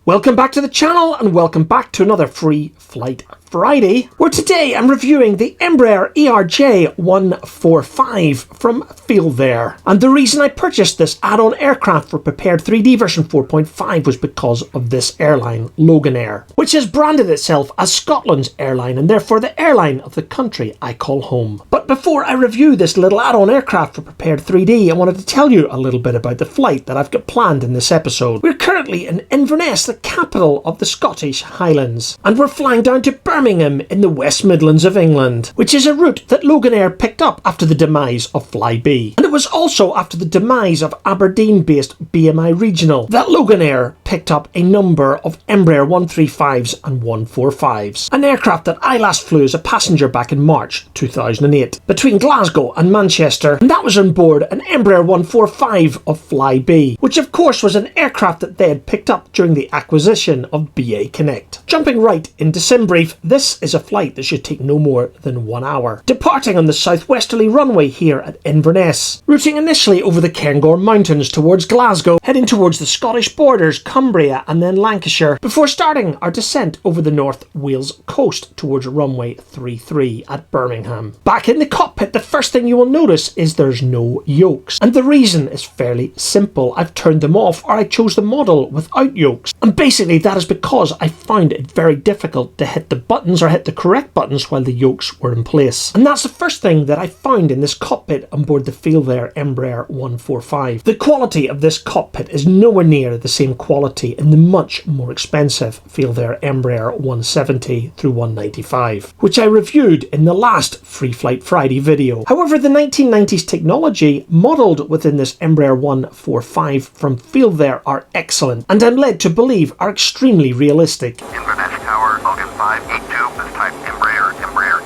Welcome back to the channel and welcome back to another Free Flight Friday, where today I'm reviewing the Embraer ERJ145 from FeelThere. And the reason I purchased this add-on aircraft for Prepared 3D version 4.5 was because of this airline, Loganair, which has branded itself as Scotland's airline and therefore the airline of the country I call home. But before I review this little add-on aircraft for Prepared 3D, I wanted to tell you a little bit about the flight that I've got planned in this episode. We're currently in Inverness, the capital of the Scottish Highlands, and we're flying down to Birmingham in the West Midlands of England, which is a route that Loganair picked up after the demise of Flybe. And it was also after the demise of Aberdeen-based BMI Regional that Loganair picked up a number of Embraer 135s and 145s, an aircraft that I last flew as a passenger back in March 2008 between Glasgow and Manchester, and that was on board an Embraer 145 of Flybe, which of course was an aircraft that they had picked up during the acquisition of BA Connect. Jumping right into sim brief, this is a flight that should take no more than 1 hour. Departing on the southwesterly runway here at Inverness, routing initially over the Cairngorm Mountains towards Glasgow, heading towards the Scottish borders, Cumbria and then Lancashire, before starting our descent over the North Wales coast towards runway 33 at Birmingham. Back in the cockpit, the first thing you will notice is there's no yokes, and the reason is fairly simple. I've turned them off, or I chose the model without yokes, and basically that is because I found it very difficult to hit the buttons or hit the correct buttons while the yokes were in place. And that's the first thing that I found in this cockpit on board the FeelThere Embraer 145. The quality of this cockpit is nowhere near the same quality in the much more expensive FeelThere Embraer 170 through 195, which I reviewed in the last Free Flight Friday video. However, the 1990s technology modelled within this Embraer 145 from FeelThere are excellent, and I'm led to believe are extremely realistic. Inverness Tower, Logan 582, this type Embraer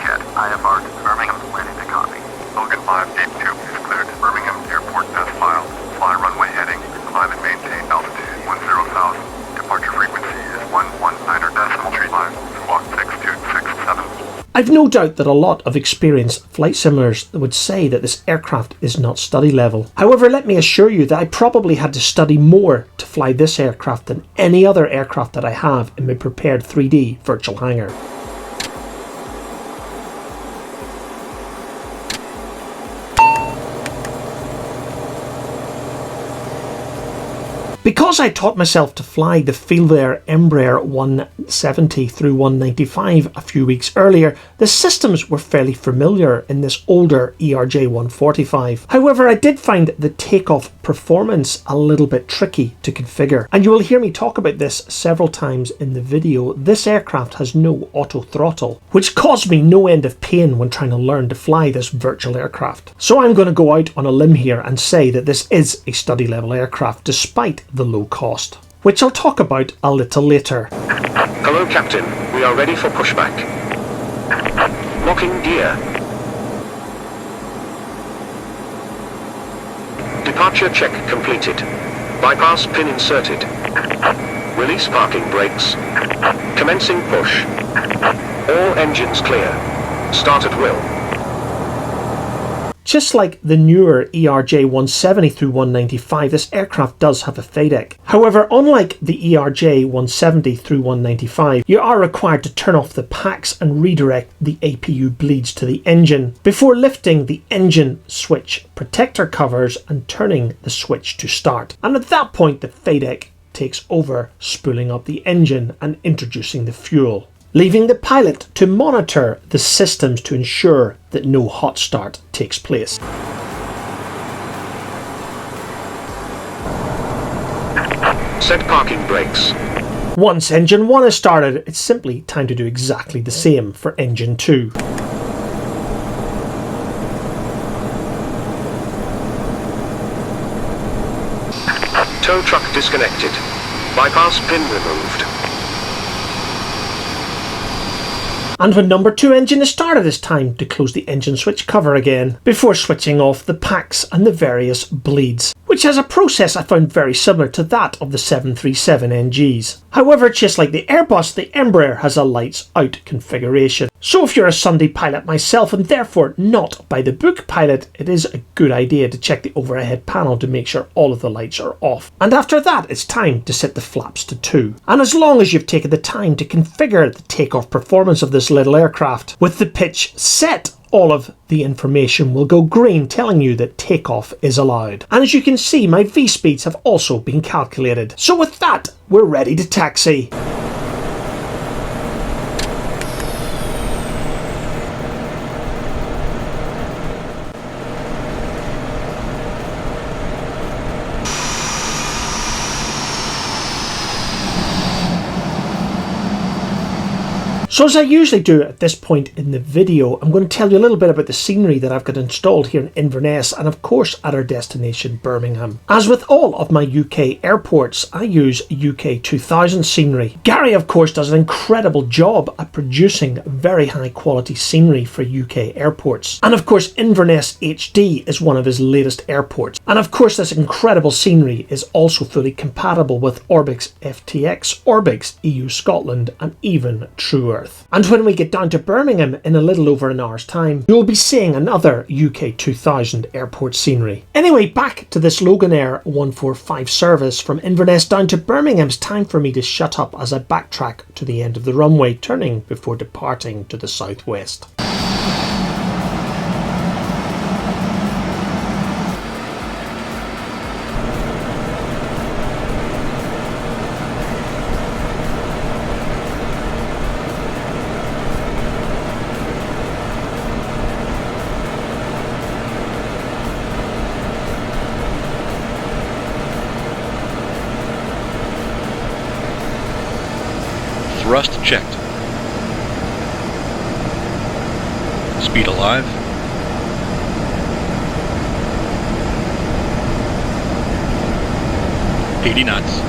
jet. IFR, Birmingham, ready to copy. Logan 582 is cleared. Birmingham Airport test file. Fly runway heading. Climb and maintain altitude 10,000. Departure frequency is 119.35. Squawk 6267. I've no doubt that a lot of experienced flight simulers would say that this aircraft is not study level. However, let me assure you that I probably had to study more to fly this aircraft than any other aircraft that I have in my Prepared 3D virtual hangar. Because I taught myself to fly the FeelThere Embraer 170 through 195 a few weeks earlier, the systems were fairly familiar in this older ERJ145. However, I did find the takeoff performance a little bit tricky to configure, and you will hear me talk about this several times in the video. This aircraft has no auto throttle, which caused me no end of pain when trying to learn to fly this virtual aircraft. So I'm going to go out on a limb here and say that this is a study level aircraft despite the low cost, which I'll talk about a little later. Hello, Captain. We are ready for pushback. Locking gear. Departure check completed. Bypass pin inserted. Release parking brakes. Commencing push. All engines clear. Start at will. Just like the newer ERJ170 through 195, this aircraft does have a FADEC. However, unlike the ERJ170 through 195, you are required to turn off the packs and redirect the APU bleeds to the engine before lifting the engine switch protector covers and turning the switch to start. And at that point, the FADEC takes over, spooling up the engine and introducing the fuel, leaving the pilot to monitor the systems to ensure that no hot start takes place. Set parking brakes. Once engine 1 is started, it's simply time to do exactly the same for engine 2. Tow truck disconnected. Bypass pin removed. And when number 2 engine is started, it's time to close the engine switch cover again before switching off the packs and the various bleeds, which has a process I found very similar to that of the 737 NGs. However, just like the Airbus, the Embraer has a lights out configuration. So if you're a Sunday pilot myself and therefore not by the book pilot, it is a good idea to check the overhead panel to make sure all of the lights are off. And after that, it's time to set the flaps to 2. And as long as you've taken the time to configure the takeoff performance of this little aircraft with the pitch set, all of the information will go green, telling you that takeoff is allowed. And as you can see, my V-speeds have also been calculated. So with that, we're ready to taxi. So as I usually do at this point in the video, I'm going to tell you a little bit about the scenery that I've got installed here in Inverness and of course at our destination Birmingham. As with all of my UK airports, I use UK2000 scenery. Gary of course does an incredible job at producing very high quality scenery for UK airports. And of course Inverness HD is one of his latest airports. And of course this incredible scenery is also fully compatible with Orbx FTX, Orbx EU Scotland and even True Earth. And when we get down to Birmingham in a little over an hour's time, you'll be seeing another UK2000 airport scenery. Anyway, back to this Loganair 145 service from Inverness down to Birmingham. It's time for me to shut up as I backtrack to the end of the runway, turning before departing to the southwest. Thrust checked. Speed alive. $80 knots.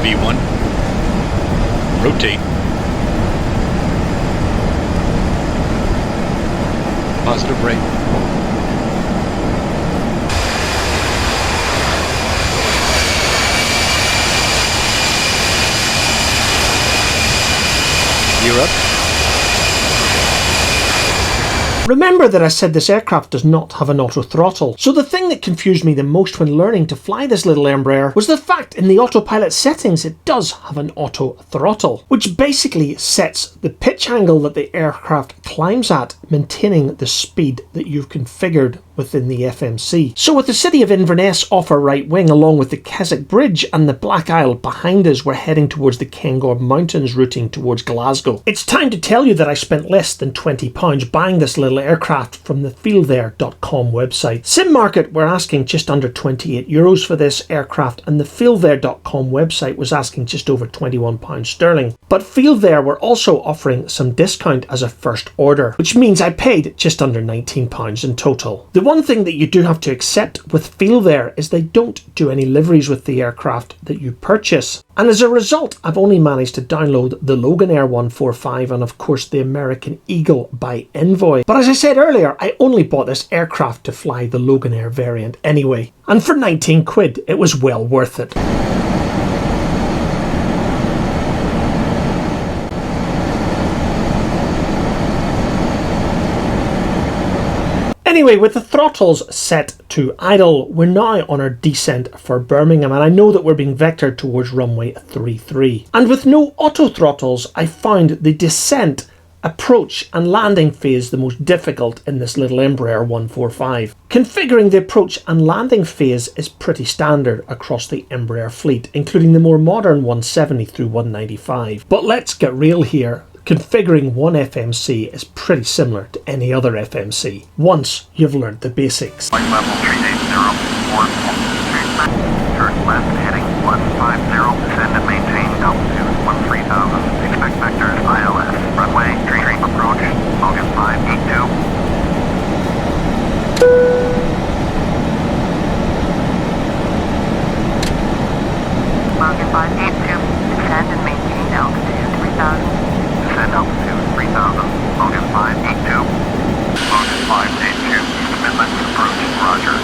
V1. Rotate. Positive rate. Gear up. Remember that I said this aircraft does not have an auto throttle. So the thing that confused me the most when learning to fly this little Embraer was the fact in the autopilot settings it does have an auto throttle, which basically sets the pitch angle that the aircraft climbs at, maintaining the speed that you've configured within the FMC. So with the city of Inverness off our right wing, along with the Keswick Bridge and the Black Isle behind us, we're heading towards the Cairngorm Mountains, routing towards Glasgow. It's time to tell you that I spent less than £20 buying this little aircraft from the FeelThere.com website. Sim Market were asking just under €28 for this aircraft, and the FeelThere.com website was asking just over £21 sterling. But FeelThere were also offering some discount as a first order, which means I paid just under £19 in total. The one thing that you do have to accept with FeelThere is they don't do any liveries with the aircraft that you purchase. And as a result, I've only managed to download the Loganair 145 and of course the American Eagle by Envoy. But as I said earlier, I only bought this aircraft to fly the Loganair variant anyway. And for 19 quid, it was well worth it. Anyway, with the throttles set to idle, we're now on our descent for Birmingham, and I know that we're being vectored towards runway 33. And with no auto throttles, I found the descent, approach and landing phase the most difficult in this little Embraer 145. Configuring the approach and landing phase is pretty standard across the Embraer fleet, including the more modern 170 through 195. But let's get real here. Configuring one FMC is pretty similar to any other FMC, once you've learned the basics. Flight level 380, turn left heading 150, descend and maintain altitude 13,000, expect vectors ILS, runway, tree approach, Logan 582. Logan 582, descend and maintain altitude 3,000. Descend altitude 3,000, Logan 582. Logan 582, Midlands approach, roger.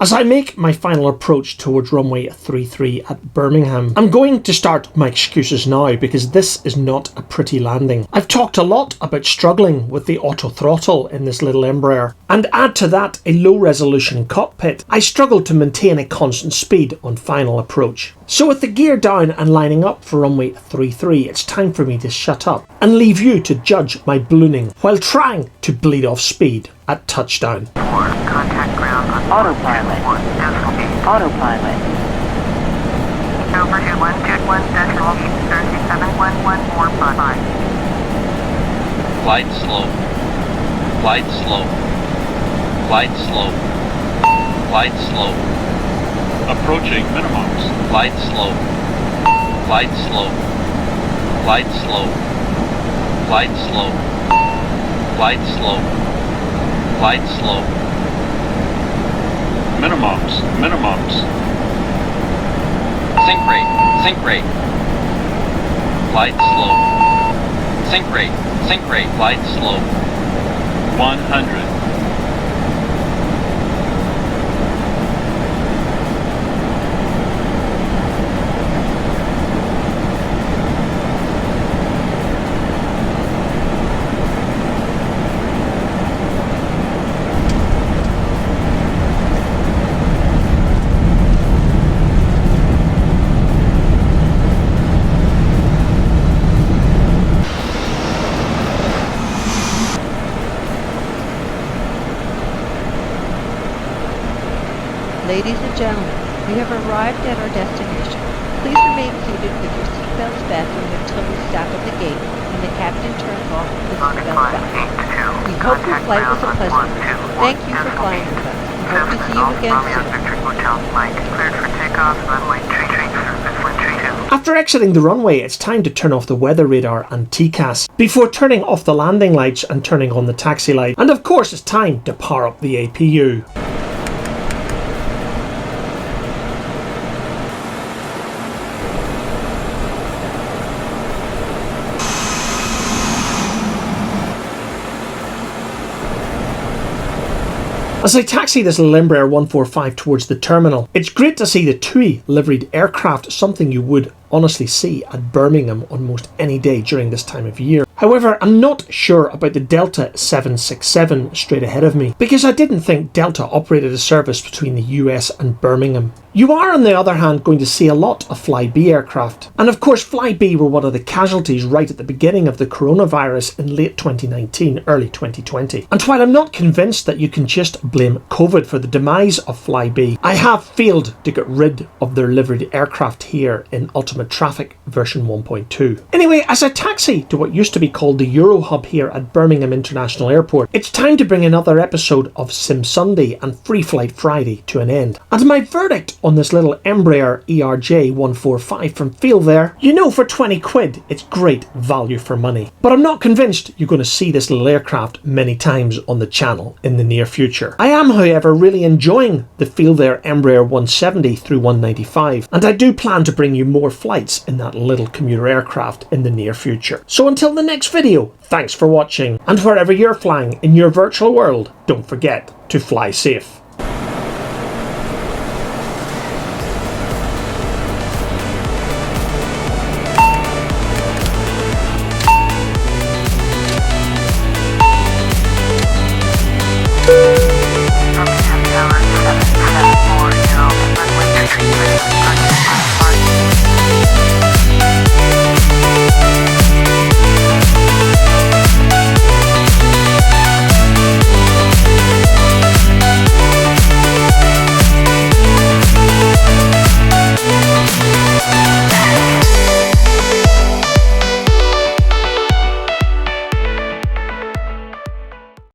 As I make my final approach towards runway 33 at Birmingham, I'm going to start my excuses now because this is not a pretty landing. I've talked a lot about struggling with the auto throttle in this little Embraer, and add to that a low resolution cockpit, I struggled to maintain a constant speed on final approach. So with the gear down and lining up for runway 33, it's time for me to shut up and leave you to judge my ballooning while trying to bleed off speed at touchdown. Contact ground on Autopilot. Autopilot. Over to 121.371145. Glide slow. Glide slow. Glide slow. Glide slow. Approaching minimums. Glide slow. Glide slow. Glide slow. Glide slow. Glide slow. Glide slow. Minimums. Minimums. Sink rate. Sink rate. Glide slow. Sink rate. Sink rate. Glide slow. 100. Ladies and gentlemen, we have arrived at our destination. Please remain seated with your seatbelts fastened until we stop at the gate and the captain turns off the seatbelt sign. We hope your flight was a pleasant one. Thank you for flying with us. We hope to see you again soon. Cleared for takeoff, runway 33, surface 132. After exiting the runway, it's time to turn off the weather radar and TCAS before turning off the landing lights and turning on the taxi light. And of course, it's time to power up the APU. As I taxi this little Embraer 145 towards the terminal, it's great to see the TUI liveried aircraft, something you would honestly see at Birmingham on most any day during this time of year. However, I'm not sure about the Delta 767 straight ahead of me, because I didn't think Delta operated a service between the US and Birmingham. You are, on the other hand, going to see a lot of Flybe aircraft. And of course, Flybe were one of the casualties right at the beginning of the coronavirus in late 2019, early 2020. And while I'm not convinced that you can just blame COVID for the demise of Flybe, I have failed to get rid of their liveried aircraft here in Ultimate Traffic version 1.2. Anyway, as I taxi to what used to be called the Euro Hub here at Birmingham International Airport, it's time to bring another episode of Sim Sunday and Free Flight Friday to an end. And my verdict on this little Embraer ERJ145 from FeelThere, you know, for 20 quid, it's great value for money. But I'm not convinced you're going to see this little aircraft many times on the channel in the near future. I am, however, really enjoying the FeelThere Embraer 170 through 195, and I do plan to bring you more flights in that little commuter aircraft in the near future. So until the next video, thanks for watching, and wherever you're flying in your virtual world, don't forget to fly safe.